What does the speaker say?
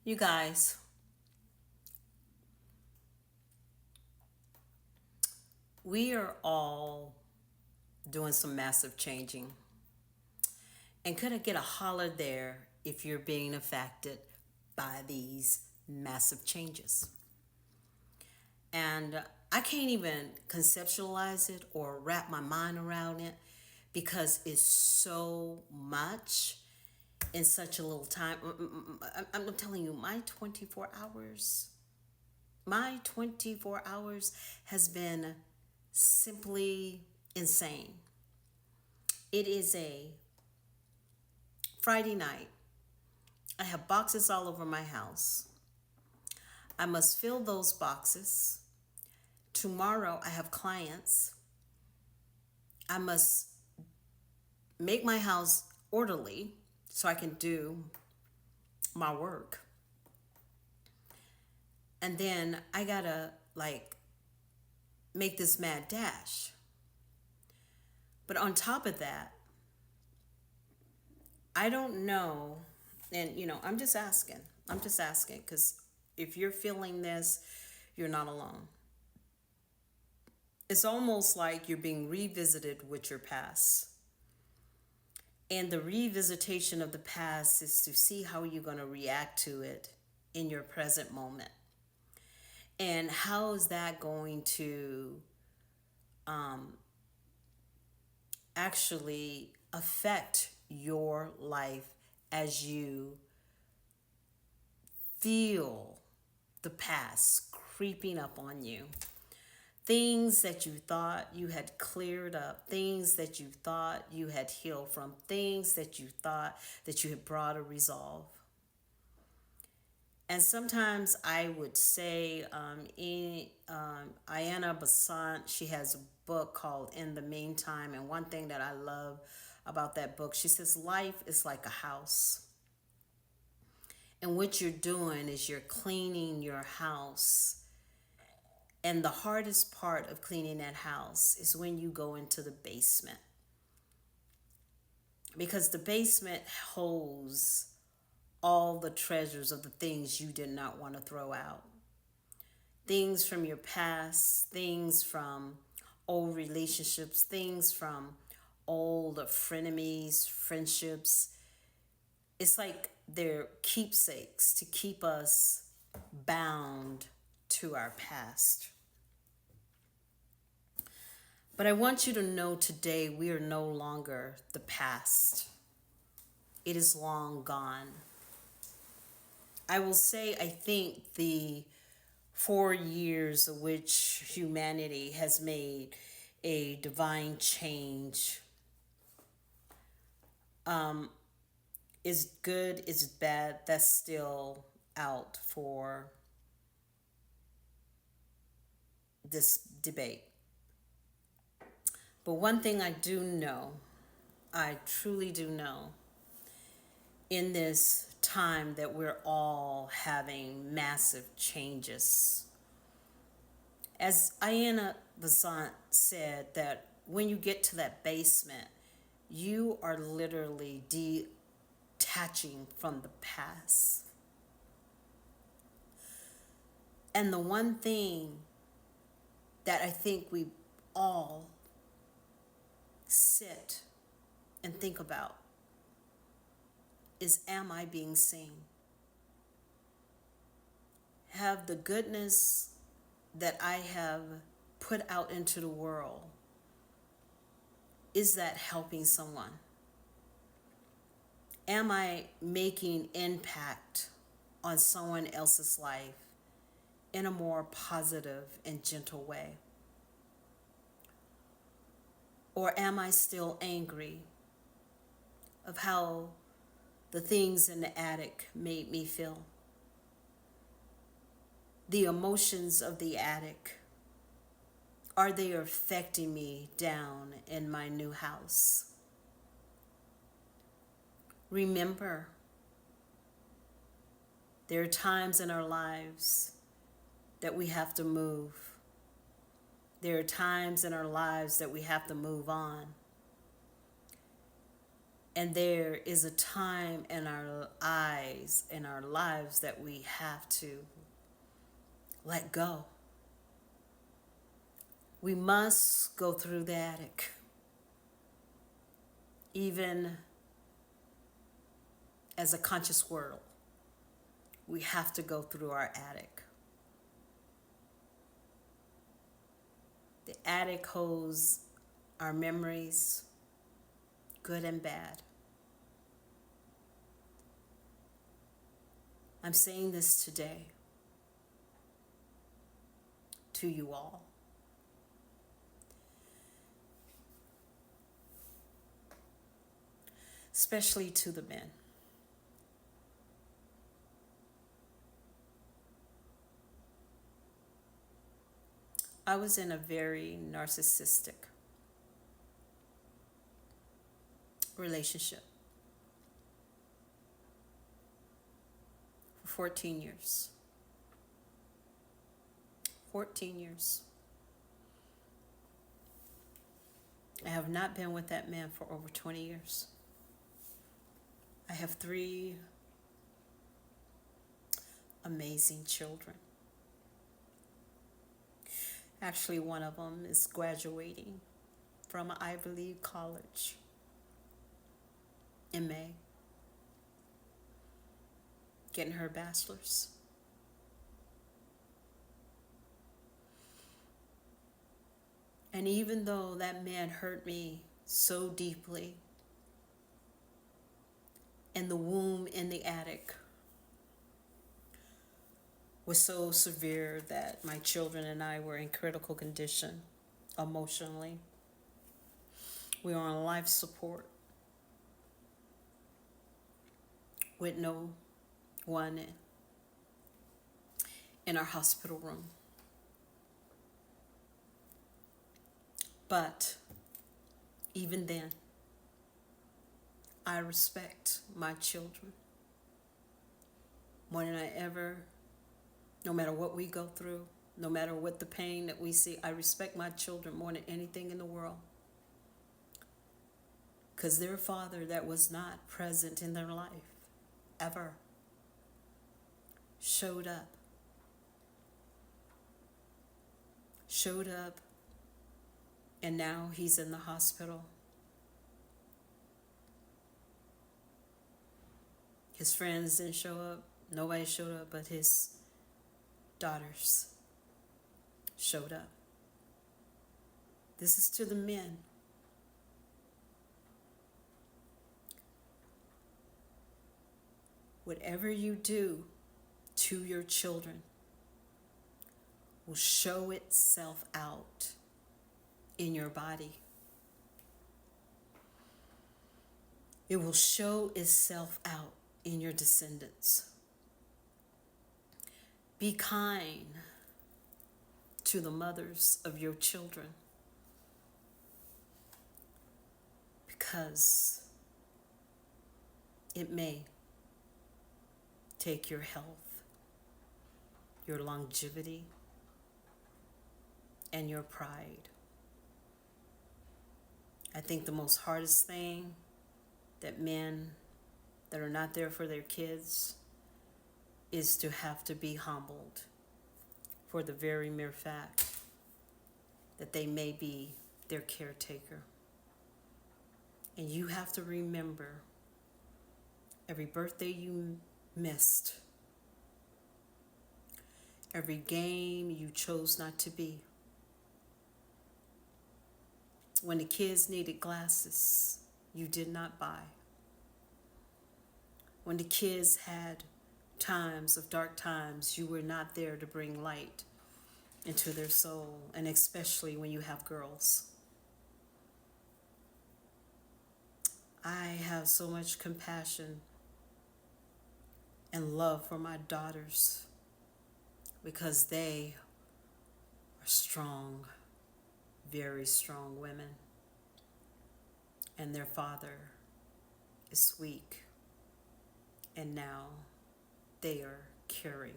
You guys, we are all doing some massive changing. And could I get a holler there if you're being affected by these massive changes? And I can't even conceptualize it or wrap my mind around it because it's so much in such a little time. I'm telling you, my 24 hours has been simply insane. It is a Friday night. I have boxes all over my house. I must fill those boxes. Tomorrow I have clients. I must make my house orderly so I can do my work. And then I gotta make this mad dash. But on top of that, I don't know. And, I'm just asking. I'm just asking because if you're feeling this, you're not alone. It's almost like you're being revisited with your past. And the revisitation of the past is to see how you're going to react to it in your present moment. And how is that going to actually affect your life as you feel the past creeping up on you? Things that you thought you had cleared up, things that you thought you had healed from, things that you thought that you had brought a resolve. And sometimes I would say, Ayana Basant, she has a book called In the Meantime. And one thing that I love about that book, she says, life is like a house. And what you're doing is you're cleaning your house. And the hardest part of cleaning that house is when you go into the basement. Because the basement holds all the treasures of the things you did not want to throw out. Things from your past, things from old relationships, things from old frenemies, friendships. It's like they're keepsakes to keep us bound to our past. But I want you to know today we are no longer the past. It is long gone. I will say, I think the 4 years of which humanity has made a divine change is good, is bad, that's still out for this debate. But one thing I do know, I truly do know, in this time that we're all having massive changes. As Ayana Vasant said, that when you get to that basement, you are literally detaching from the past. And the one thing that I think we all sit and think about is, am I being seen? Have the goodness that I have put out into the world, is that helping someone? Am I making impact on someone else's life in a more positive and gentle way? Or am I still angry of how the things in the attic made me feel? The emotions of the attic, are they affecting me down in my new house? Remember, there are times in our lives that we have to move. There are times in our lives that we have to move on. And there is a time in our eyes, in our lives, that we have to let go. We must go through the attic. Even as a conscious world, we have to go through our attic. The attic holds our memories, good and bad. I'm saying this today to you all. Especially to the men. I was in a very narcissistic relationship for 14 years. 14 years. I have not been with that man for over 20 years. I have 3 amazing children. Actually, one of them is graduating from Ivy League college in May, getting her bachelor's. And even though that man hurt me so deeply, and the wound in the attic was so severe that my children and I were in critical condition emotionally. We were on life support with no one in our hospital room. But even then, I respect my children more than I ever, no matter what we go through, no matter what the pain that we see, I respect my children more than anything in the world. Because their father that was not present in their life, ever, showed up. And now he's in the hospital. His friends didn't show up. Nobody showed up, but his daughters showed up. This is to the men. Whatever you do to your children will show itself out in your body. It will show itself out in your descendants. Be kind to the mothers of your children, because it may take your health, your longevity, and your pride. I think the most hardest thing that men that are not there for their kids is to have to be humbled for the very mere fact that they may be their caretaker. And you have to remember every birthday you missed, every game you chose not to be, when the kids needed glasses you did not buy, when the kids had times of dark times, you were not there to bring light into their soul, and especially when you have girls. I have so much compassion and love for my daughters because they are strong, very strong women, and their father is weak, and now they are caring